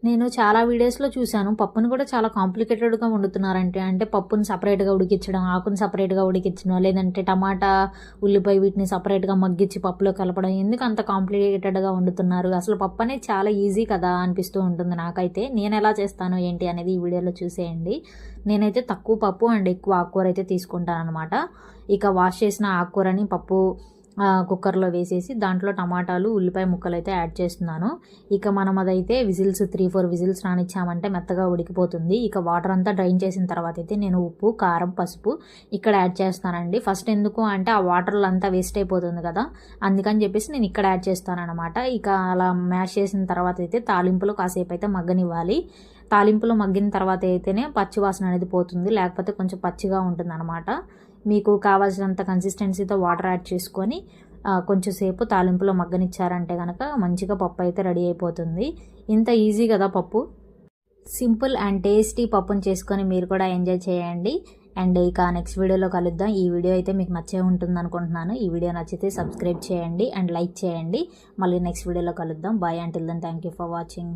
నేను చాలా వీడియోస్‌లో చూసాను. పప్పుని కూడా చాలా కాంప్లికేటెడ్‌గా వండుతున్నారంటే. అంటే పప్పుని సెపరేట్‌గా ఉడికించడం, ఆకుని సెపరేట్‌గా ఉడికించడం, లేదంటే టమాటా, ఉల్లిపాయ వీటిని సెపరేట్‌గా మగ్గించి పప్పులో కలపడం. ఎందుకు అంత కాంప్లికేటెడ్‌గా వండుతున్నారు? అసలు పప్పు అనేది చాలా ఈజీ కదా అనిపిస్తూ ఉంటుంది నాకైతే. నేనెలా చేస్తాను ఏంటి అనేది ఈ వీడియోలో చూసేయండి. నేనైతే తక్కువ పప్పు అండ్ ఎక్కువ ఆకుకూర అయితే తీసుకుంటాననమాట. ఇక వాష్ చేసిన ఆకుకూరని కుక్కర్లో వేసేసి దాంట్లో టమాటాలు, ఉల్లిపాయ ముక్కలు అయితే యాడ్ చేస్తున్నాను. ఇక మనం అదైతే విజిల్స్ 3-4 విజిల్స్ రానిచ్చామంటే మెత్తగా ఉడికిపోతుంది. ఇక వాటర్ అంతా డ్రైన్ చేసిన తర్వాత అయితే నేను ఉప్పు, కారం, పసుపు ఇక్కడ యాడ్ చేస్తానండి. ఫస్ట్ ఎందుకు అంటే ఆ వాటర్లో అంతా వేస్ట్ అయిపోతుంది కదా, అందుకని చెప్పేసి నేను ఇక్కడ యాడ్ చేస్తానన్నమాట. ఇక అలా మ్యాష్ చేసిన తర్వాత అయితే తాలింపులో కాసేపు అయితే మగ్గనివ్వాలి. తాలింపులో మగ్గిన తర్వాత అయితేనే పచ్చి వాసన అనేది పోతుంది, లేకపోతే కొంచెం పచ్చిగా ఉంటుంది అనమాట. మీకు కావాల్సినంత కన్సిస్టెన్సీతో వాటర్ యాడ్ చేసుకొని కొంచెం సేపు తాలింపులో మగ్గనిచ్చారంటే కనుక మంచిగా పప్పు అయితే రెడీ అయిపోతుంది. ఇంత ఈజీ కదా పప్పు. సింపుల్ అండ్ టేస్టీ పప్పుని చేసుకొని మీరు కూడా ఎంజాయ్ చేయండి. అండ్ ఇక నెక్స్ట్ వీడియోలో కలుద్దాం. ఈ వీడియో అయితే మీకు నచ్చే ఉంటుంది అనుకుంటున్నాను. ఈ వీడియో నచ్చితే సబ్స్క్రైబ్ చేయండి అండ్ లైక్ చేయండి. మళ్ళీ నెక్స్ట్ వీడియోలో కలుద్దాం. Bye. Until then thank you for watching.